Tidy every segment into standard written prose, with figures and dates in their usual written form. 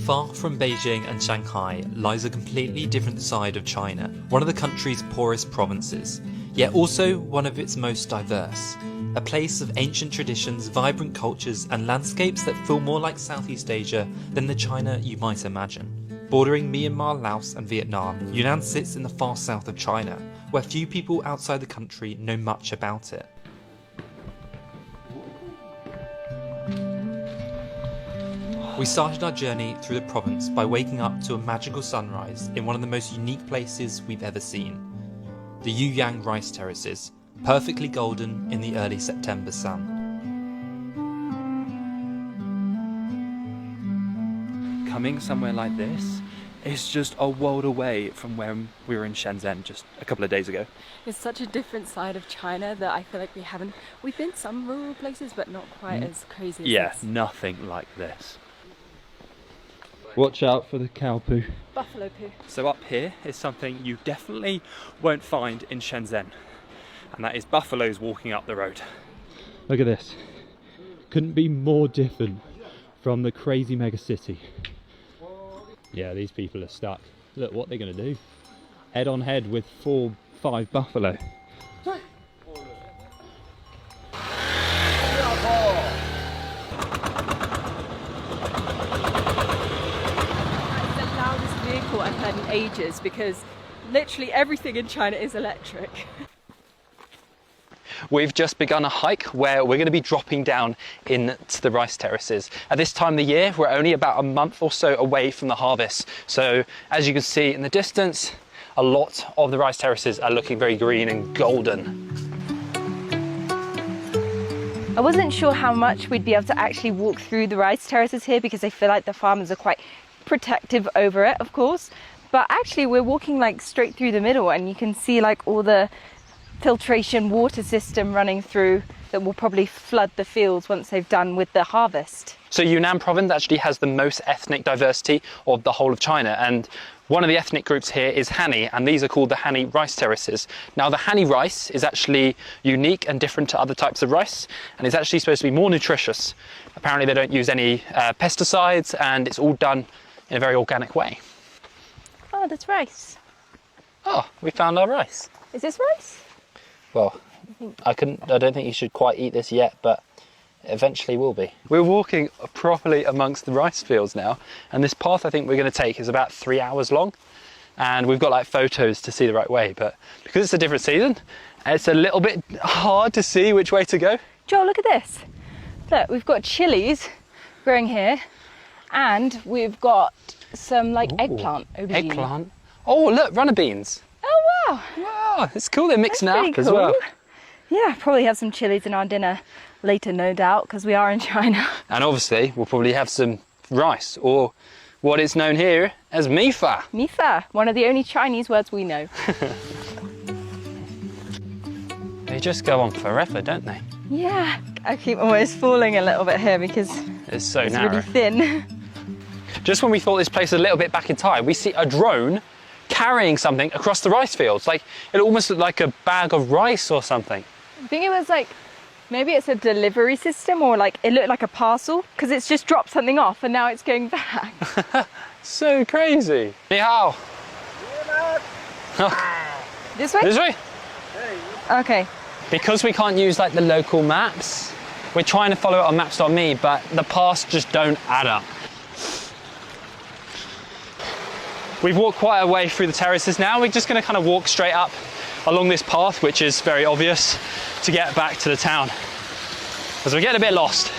Far from Beijing and Shanghai lies a completely different side of China, one of the country's poorest provinces, yet also one of its most diverse. A place of ancient traditions, vibrant cultures and landscapes that feel more like Southeast Asia than the China you might imagine. Bordering Myanmar, Laos and Vietnam, Yunnan sits in the far south of China, where few people outside the country know much about it. We started our journey through the province by waking up to a magical sunrise in one of the most unique places we've ever seen. The Yuyang rice terraces, perfectly golden in the early September sun. Coming somewhere like this is just a world away from when we were in Shenzhen just a couple of days ago. It's such a different side of China that I feel like we've been some rural places but not quite as crazy as this. Nothing like this. Watch out for the cow poo. Buffalo poo. So up here is something you definitely won't find in Shenzhen, and that is buffaloes walking up the road. Look at this. Couldn't be more different from the crazy mega city. Yeah, these people are stuck. Look what they're going to do. Head on head with 4-5 buffalo. I've had in ages because literally everything in China is electric. We've just begun a hike where we're going to be dropping down into the rice terraces. At this time of the year, we're only about a month or so away from the harvest. So as you can see in the distance, a lot of the rice terraces are looking very green and golden. I wasn't sure how much we'd be able to actually walk through the rice terraces here because I feel like the farmers are quite protective over it, of course, but actually we're walking like straight through the middle and you can see like all the filtration water system running through that will probably flood the fields once they've done with the harvest. So Yunnan province actually has the most ethnic diversity of the whole of China, and one of the ethnic groups here is Hani, and these are called the Hani rice terraces. Now the Hani rice is actually unique and different to other types of rice, and it's actually supposed to be more nutritious. Apparently they don't use any pesticides, and it's all done in a very organic way. Oh, that's rice. Oh, we found our rice. Is this rice? Well, I don't think you should quite eat this yet, but eventually will be. We're walking properly amongst the rice fields now, and this path I think we're going to take is about 3 hours long, and we've got like photos to see the right way, but because it's a different season, it's a little bit hard to see which way to go. Joel, look at this. Look, we've got chilies growing here, and we've got some like eggplant over here. Eggplant? Oh look, runner beans. Oh wow. Wow, it's cool they're mixing That's up pretty as cool. well. Yeah, probably have some chilies in our dinner later, no doubt, because we are in China. And obviously we'll probably have some rice, or what is known here as mifa. Mifa, one of the only Chinese words we know. They just go on forever, don't they? Yeah, I keep almost falling a little bit here because it's so it's narrow. really thin. Just when we thought this place was a little bit back in time, we see a drone carrying something across the rice fields. Like, it almost looked like a bag of rice or something. I think it was like, maybe it's a delivery system, or like it looked like a parcel because it's just dropped something off and now it's going back. So crazy. Ni hao. This way? This way? Okay. Because we can't use like the local maps, we're trying to follow it on maps.me, but the paths just don't add up. We've walked quite a way through the terraces now. We're just going to kind of walk straight up along this path, which is very obvious, to get back to the town, as we're getting a bit lost.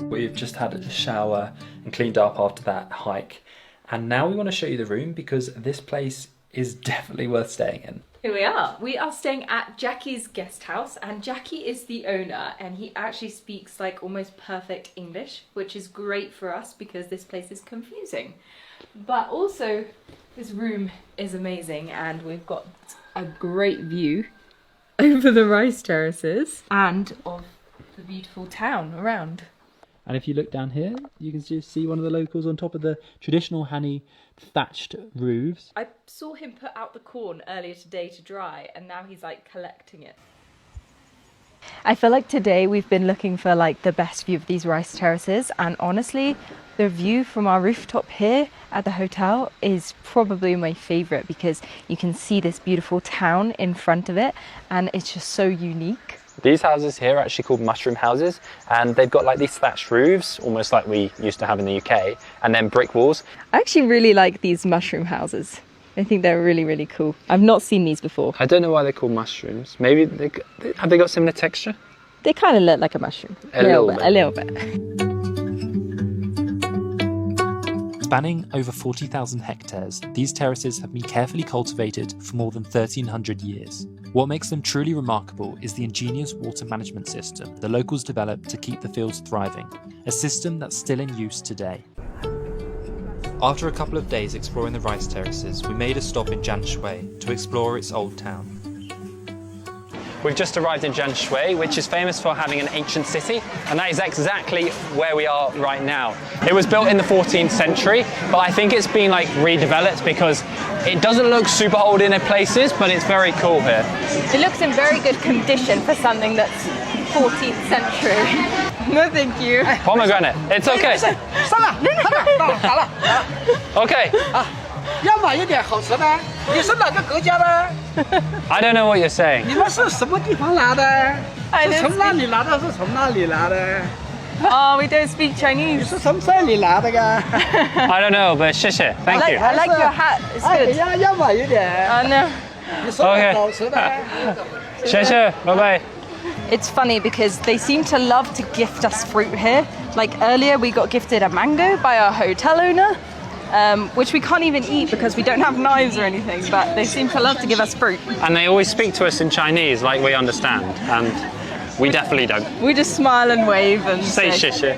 We've just had a shower and cleaned up after that hike, and now we want to show you the room because this place is definitely worth staying in. Here we are. We are staying at Jackie's guest house, and Jackie is the owner, and he actually speaks like almost perfect English, which is great for us because this place is confusing. But also this room is amazing, and we've got a great view over the rice terraces and of the beautiful town around. And if you look down here, you can just see one of the locals on top of the traditional Hani thatched roofs. I saw him put out the corn earlier today to dry, and now he's like collecting it. I feel like today we've been looking for like the best view of these rice terraces, and honestly the view from our rooftop here at the hotel is probably my favorite because you can see this beautiful town in front of it and it's just so unique. These houses here are actually called mushroom houses, and they've got like these thatched roofs, almost like we used to have in the UK, and then brick walls. I actually really like these mushroom houses. I think they're really, really cool. I've not seen these before. I don't know why they're called mushrooms. Maybe have they got similar texture? They kind of look like a mushroom. A little bit. A little bit. Spanning over 40,000 hectares, these terraces have been carefully cultivated for more than 1,300 years. What makes them truly remarkable is the ingenious water management system the locals developed to keep the fields thriving, a system that's still in use today. After a couple of days exploring the rice terraces, we made a stop in Jianshui to explore its old town. We've just arrived in Jianshui, which is famous for having an ancient city, and that is exactly where we are right now. It was built in the 14th century, but I think it's been like redeveloped because it doesn't look super old in places, but it's very cool here. It looks in very good condition for something that's 14th century. No, thank you. Pomegranate, it's okay. Okay. I don't know what you're saying. Oh, we don't speak Chinese. I don't know, but 谢谢, thank you. I like your hat. It's good. No. Okay. 谢谢, bye-bye. It's funny because they seem to love to gift us fruit here. Like earlier we got gifted a mango by our hotel owner, which we can't even eat because we don't have knives or anything, but they seem to love to give us fruit. And they always speak to us in Chinese like we understand, and we definitely don't. We just smile and wave and say 谢谢.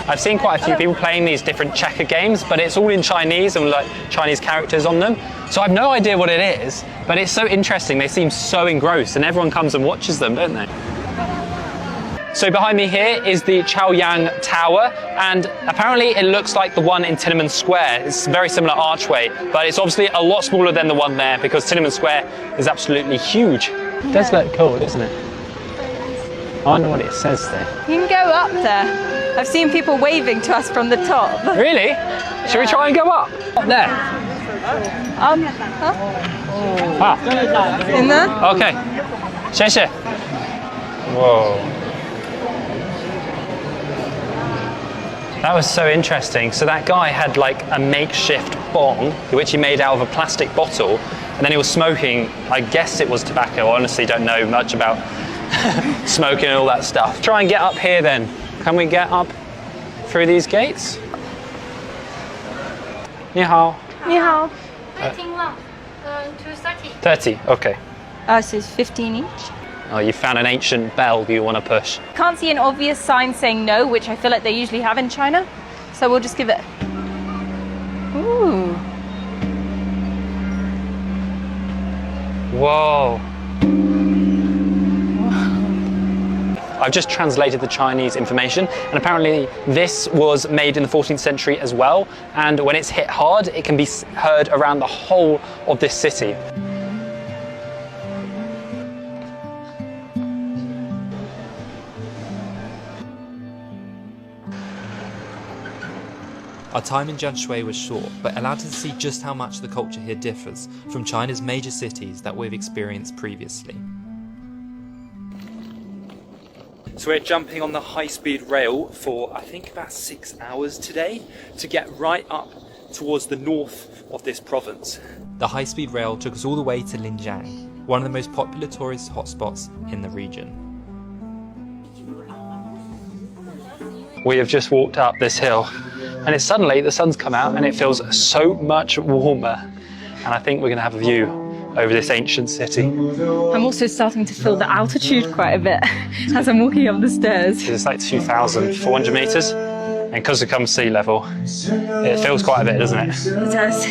I've seen quite a few people playing these different checker games, but it's all in Chinese and like Chinese characters on them. So I have no idea what it is, but it's so interesting. They seem so engrossed and everyone comes and watches them, don't they? So behind me here is the Chaoyang Tower, and apparently it looks like the one in Tiananmen Square. It's a very similar archway, but it's obviously a lot smaller than the one there because Tiananmen Square is absolutely huge. It does look cool, doesn't it? I wonder what it says there. You can go up there. I've seen people waving to us from the top. Really? Should we try and go up? Up there? In there? Okay. 谢谢. Whoa. That was so interesting. So that guy had like a makeshift bong, which he made out of a plastic bottle, and then he was smoking. I guess it was tobacco. I honestly don't know much about smoking and all that stuff. Try and get up here then. Can we get up through these gates? 你好. 你好. 230. 30, okay. So it's 15 each. Oh, you found an ancient bell you want to push. Can't see an obvious sign saying no, which I feel like they usually have in China. So we'll just give it. Ooh. Whoa. I've just translated the Chinese information, and apparently this was made in the 14th century as well, and when it's hit hard it can be heard around the whole of this city. Our time in Jianshui was short, but allowed us to see just how much the culture here differs from China's major cities that we've experienced previously. So we're jumping on the high-speed rail for I think about 6 hours today to get right up towards the north of this province. The high-speed rail took us all the way to Linjiang, one of the most popular tourist hotspots in the region. We have just walked up this hill, and it's suddenly the sun's come out and it feels so much warmer, and I think we're going to have a view over this ancient city. I'm also starting to feel the altitude quite a bit as I'm walking up the stairs. It's like 2,400 metres, and because it comes sea level, it feels quite a bit, doesn't it? It does.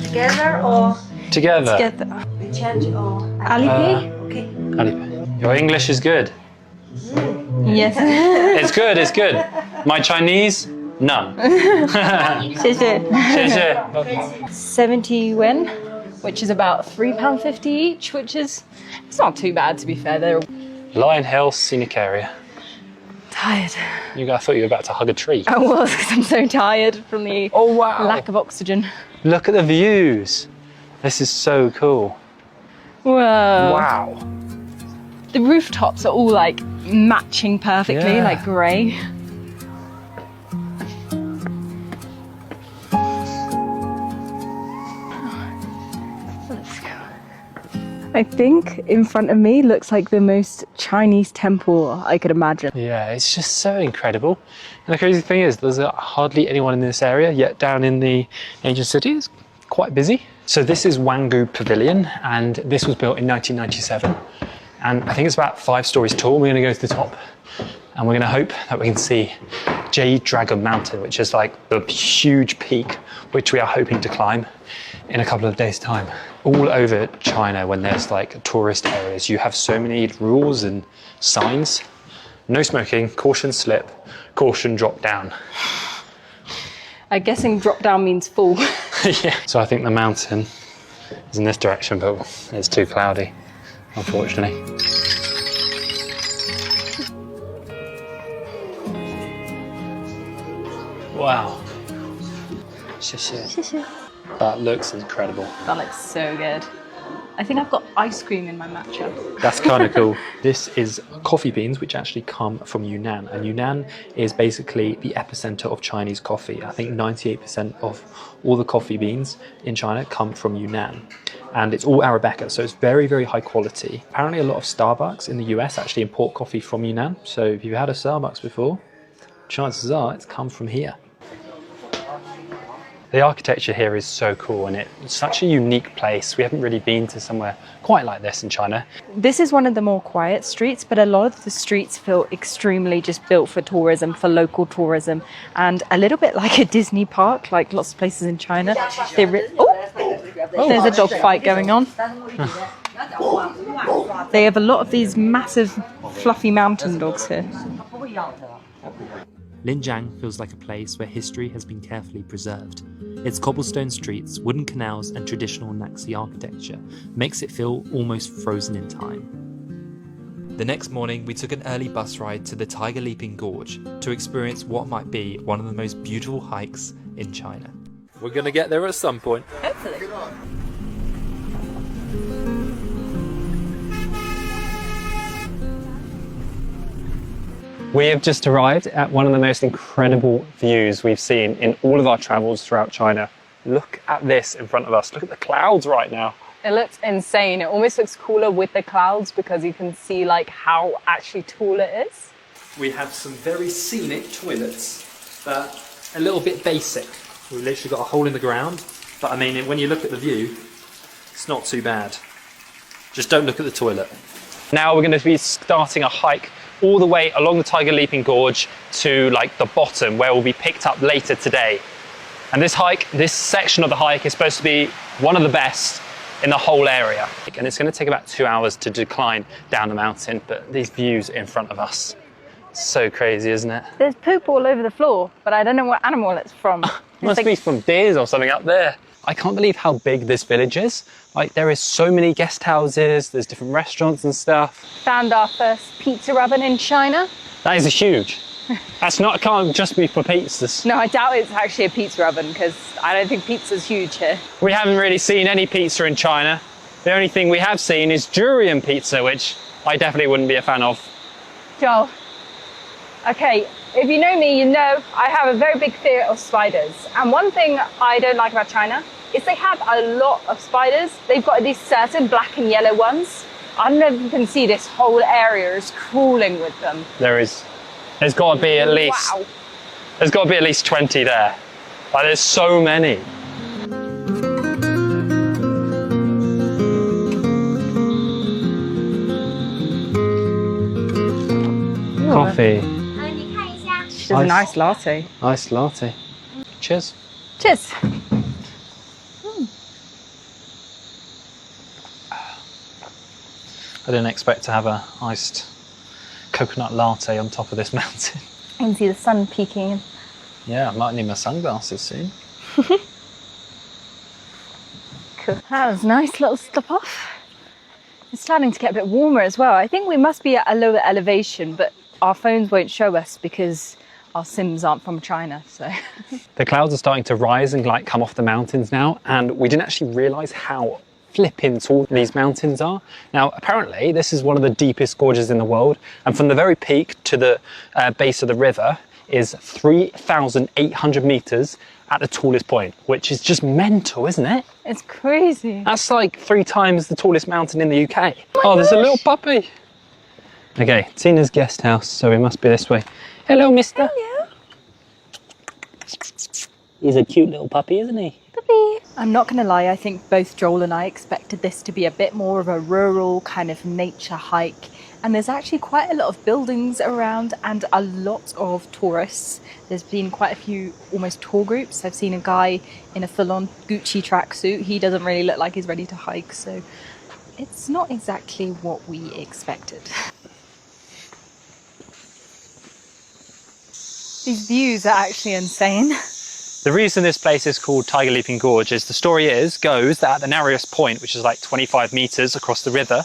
Together or Together. Together. we change or Alipay? okay. Alipay. Your English is good. Yes. It's good, it's good. My Chinese, none. 谢谢. 谢谢. 70 yuan. which is about £3.50 each, which is, it's not too bad to be fair. They're Lion Hill Scenic Area. tired. I thought you were about to hug a tree. I was, because I'm so tired from the lack of oxygen. Look at the views. This is so cool. Whoa. Wow. The rooftops are all like matching perfectly, Yeah. like grey. Let's go. I think in front of me looks like the most Chinese temple I could imagine. Yeah, it's just so incredible. And the crazy thing is, there's hardly anyone in this area, yet down in the ancient city it's quite busy. So this is Wangu Pavilion, and this was built in 1997. And I think it's about 5 stories tall. We're going to go to the top, and we're going to hope that we can see Jade Dragon Mountain, which is like the huge peak, which we are hoping to climb in a couple of days' time. All over China, when there's like tourist areas, you have so many rules and signs. No smoking, caution slip, caution drop down. I'm guessing drop down means fall. Yeah. So I think the mountain is in this direction, but it's too cloudy, unfortunately. Wow. 谢谢. That looks incredible. That looks so good. I think I've got ice cream in my matcha. That's kind of cool. This is coffee beans, which actually come from Yunnan. And Yunnan is basically the epicenter of Chinese coffee. I think 98% of all the coffee beans in China come from Yunnan. And it's all Arabica, so it's very, very high quality. Apparently a lot of Starbucks in the US actually import coffee from Yunnan. So if you've had a Starbucks before, chances are it's come from here. The architecture here is so cool, and it's such a unique place. We haven't really been to somewhere quite like this in China. This is one of the more quiet streets, but a lot of the streets feel extremely just built for tourism, for local tourism, and a little bit like a Disney park, like lots of places in China. There's a dog fight going on. They have a lot of these massive, fluffy mountain dogs here. Linjiang feels like a place where history has been carefully preserved. Its cobblestone streets, wooden canals and traditional Naxi architecture makes it feel almost frozen in time. The next morning we took an early bus ride to the Tiger Leaping Gorge to experience what might be one of the most beautiful hikes in China. We're gonna get there at some point. Hopefully. We have just arrived at one of the most incredible views we've seen in all of our travels throughout China. Look at this in front of us. Look at the clouds right now. It looks insane. It almost looks cooler with the clouds because you can see like how actually tall it is. We have some very scenic toilets, but a little bit basic. We've literally got a hole in the ground, but I mean, when you look at the view, it's not too bad. Just don't look at the toilet. Now we're going to be starting a hike all the way along the Tiger Leaping Gorge to like the bottom, where we'll be picked up later today. And this section of the hike is supposed to be one of the best in the whole area. And it's going to take about 2 hours to decline down the mountain, but these views in front of us, so crazy, isn't it? There's poop all over the floor, but I don't know what animal it's from. Must be from deers or something up there. I can't believe how big this village is. Like, there is so many guest houses, there's different restaurants and stuff. Found our first pizza oven in China. That is huge. It can't just be for pizzas. No, I doubt it's actually a pizza oven because I don't think pizza's huge here. We haven't really seen any pizza in China. The only thing we have seen is durian pizza, which I definitely wouldn't be a fan of. Joel, okay, if you know me, you know I have a very big fear of spiders. And one thing I don't like about China is they have a lot of spiders. They've got these certain black and yellow ones. I don't know if you can see this whole area is crawling with them. There's got to be at least, wow. There's got to be at least 20 there. Like, there's so many. Coffee. She does a nice latte. Nice latte. Cheers. Cheers. I didn't expect to have a iced coconut latte on top of this mountain. You can see the sun peeking in. Yeah, I might need my sunglasses soon. Cool. That was a nice little stop off. It's starting to get a bit warmer as well. I think we must be at a lower elevation, but our phones won't show us because our SIMs aren't from China, so. The clouds are starting to rise and like come off the mountains now, and we didn't actually realise how flipping tall these mountains are. Now, apparently, this is one of the deepest gorges in the world, and from the very peak to the base of the river is 3,800 metres at the tallest point, which is just mental, isn't it? It's crazy. That's like 3 times the tallest mountain in the UK. Oh, there's a little puppy. Okay, Tina's guest house, so we must be this way. Hello, mister. Hello. He's a cute little puppy, isn't he? Puppy. I'm not gonna lie, I think both Joel and I expected this to be a bit more of a rural kind of nature hike. And there's actually quite a lot of buildings around and a lot of tourists. There's been quite a few almost tour groups. I've seen a guy in a full-on Gucci tracksuit. He doesn't really look like he's ready to hike, so it's not exactly what we expected. These views are actually insane. The reason this place is called Tiger Leaping Gorge is the story goes that at the narrowest point, which is like 25 meters across the river,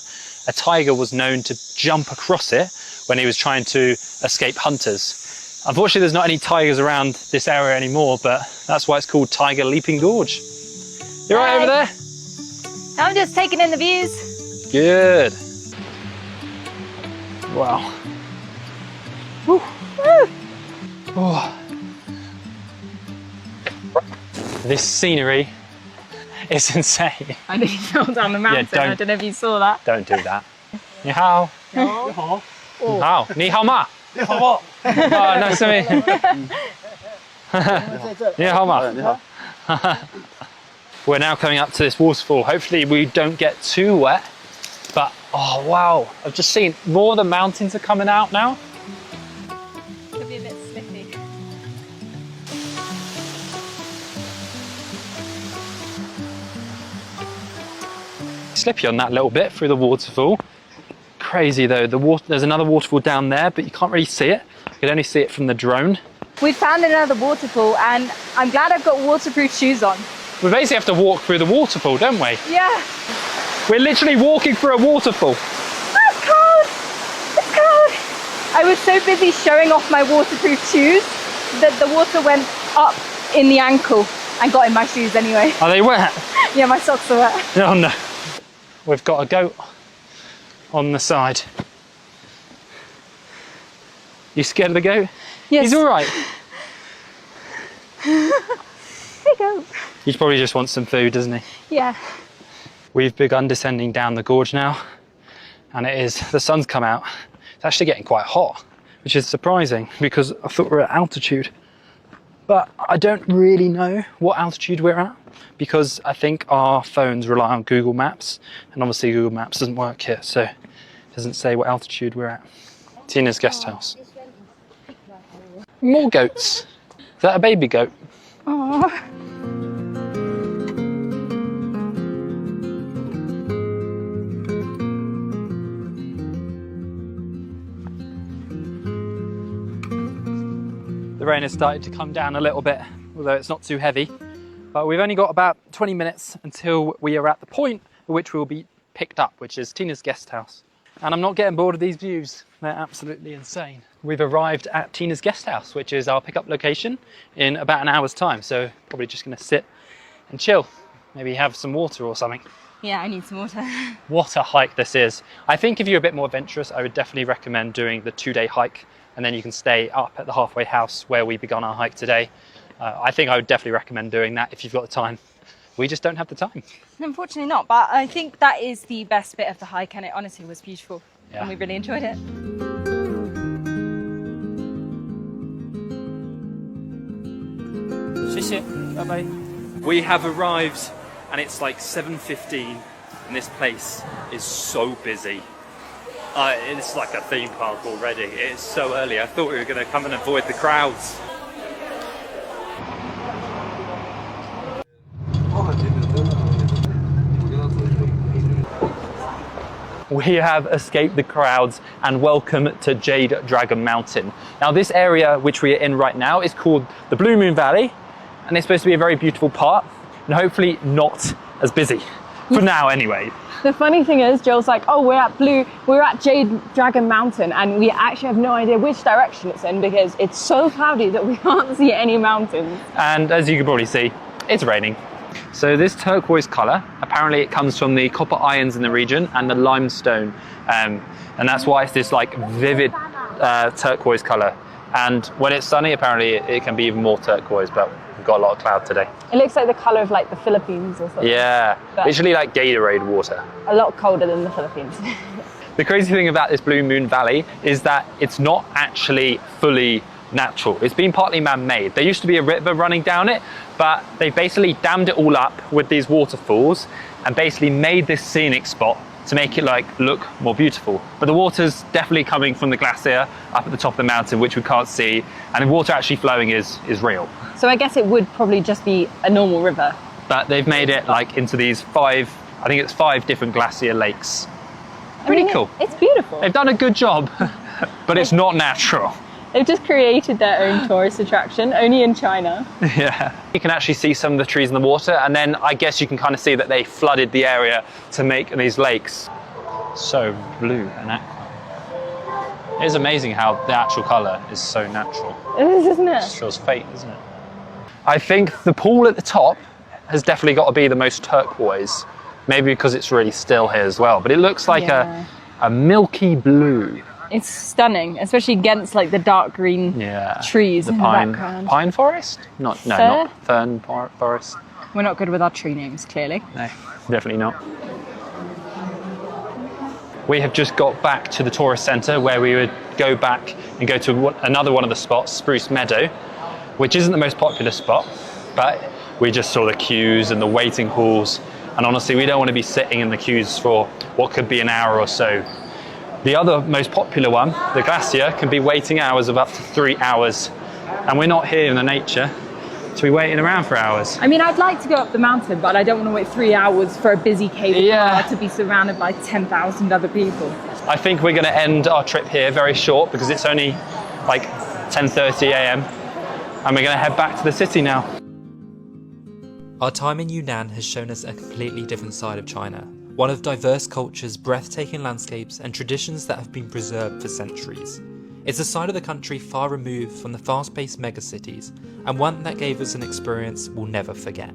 a tiger was known to jump across it when he was trying to escape hunters. Unfortunately, there's not any tigers around this area anymore, but that's why it's called Tiger Leaping Gorge. You're right over there? I'm just taking in the views. Good. Wow. Woo. Woo. Oh. This scenery is insane. I nearly fell down the mountain. Yeah, I don't know if you saw that. Don't do that. Ni hao. Ni hao. Hao. Ni hao ma. Ni hao ma. Oh, nice to meet you. Ni hao ma. We're now coming up to this waterfall. Hopefully we don't get too wet. But, oh wow, I've just seen more of the mountains are coming out now. Could be a bit slippy. Slippy on that little bit through the waterfall. Crazy though, there's another waterfall down there, but you can't really see it. You can only see it from the drone. We found another waterfall and I'm glad I've got waterproof shoes on. We basically have to walk through the waterfall, don't we? Yeah. We're literally walking through a waterfall. It's cold! It's cold! I was so busy showing off my waterproof shoes that the water went up in the ankle and got in my shoes anyway. Are they wet? Yeah, my socks are wet. Oh no. We've got a goat on the side. You scared of the goat? Yes. He's all right. There you go. He probably just wants some food, doesn't he? Yeah. We've begun descending down the gorge now, and the sun's come out. It's actually getting quite hot, which is surprising because I thought we were at altitude. But I don't really know what altitude we're at because I think our phones rely on Google Maps, and obviously Google Maps doesn't work here, so it doesn't say what altitude we're at. Tina's guest house. More goats. Is that a baby goat? Aww. The rain has started to come down a little bit, although it's not too heavy. But we've only got about 20 minutes until we are at the point at which we'll be picked up, which is Tina's guest house. And I'm not getting bored of these views. They're absolutely insane. We've arrived at Tina's guest house, which is our pickup location, in about an hour's time. So probably just gonna sit and chill. Maybe have some water or something. Yeah, I need some water. What a hike this is. I think if you're a bit more adventurous, I would definitely recommend doing the 2-day hike, and then you can stay up at the halfway house where we began our hike today. I think I would definitely recommend doing that if you've got the time. We just don't have the time. Unfortunately not, but I think that is the best bit of the hike, and it honestly was beautiful. Yeah. And we really enjoyed it. Bye-bye. We have arrived and it's like 7:15 and this place is so busy. It's like a theme park already. It's so early. I thought we were going to come and avoid the crowds. We have escaped the crowds and welcome to Jade Dragon Mountain. Now this area which we are in right now is called the Blue Moon Valley, and it's supposed to be a very beautiful part and hopefully not as busy. For now, anyway. The funny thing is, Joel's like, oh, we're at Jade Dragon Mountain, and we actually have no idea which direction it's in because it's so cloudy that we can't see any mountains. And as you can probably see, it's raining. So this turquoise colour, apparently it comes from the copper ions in the region and the limestone. And that's why it's this like vivid turquoise colour. And when it's sunny, apparently it can be even more turquoise, but we've got a lot of cloud today. It looks like the colour of like the Philippines or something. Yeah, But literally like Gatorade water. a lot colder than the Philippines. The crazy thing about this Blue Moon Valley is that it's not actually fully natural. It's been partly man-made. There used to be a river running down it, but they basically dammed it all up with these waterfalls and basically made this scenic spot to make it like look more beautiful. But the water's definitely coming from the glacier up at the top of the mountain, which we can't see, and the water actually flowing is real. So I guess it would probably just be a normal river. But they've made it like into these five different glacier lakes. Pretty cool. It's beautiful. They've done a good job, but it's not natural. They've just created their own tourist attraction, only in China. Yeah. You can actually see some of the trees in the water, and then I guess you can kind of see that they flooded the area to make these lakes so blue and aqua. It is amazing how the actual colour is so natural. It is, isn't It it? just feels fake, isn't it? I think the pool at the top has definitely got to be the most turquoise, maybe because it's really still here as well, but it looks like a milky blue. It's stunning, especially against like the dark green trees in the background. Pine forest? Not fern forest. We're not good with our tree names, clearly. No, definitely not. We have just got back to the tourist centre where we would go back and go to another one of the spots, Spruce Meadow, which isn't the most popular spot, but we just saw the queues and the waiting halls, and honestly we don't want to be sitting in the queues for what could be an hour or so. The other most popular one, the glacier, can be waiting hours of up to 3 hours, and we're not here in the nature to be waiting around for hours. I mean, I'd like to go up the mountain, but I don't want to wait 3 hours for a busy cable car to be surrounded by 10,000 other people. I think we're going to end our trip here very short because it's only like 10:30 a.m. and we're going to head back to the city now. Our time in Yunnan has shown us a completely different side of China, one of diverse cultures, breathtaking landscapes and traditions that have been preserved for centuries. It's a side of the country far removed from the fast-paced megacities, and one that gave us an experience we'll never forget.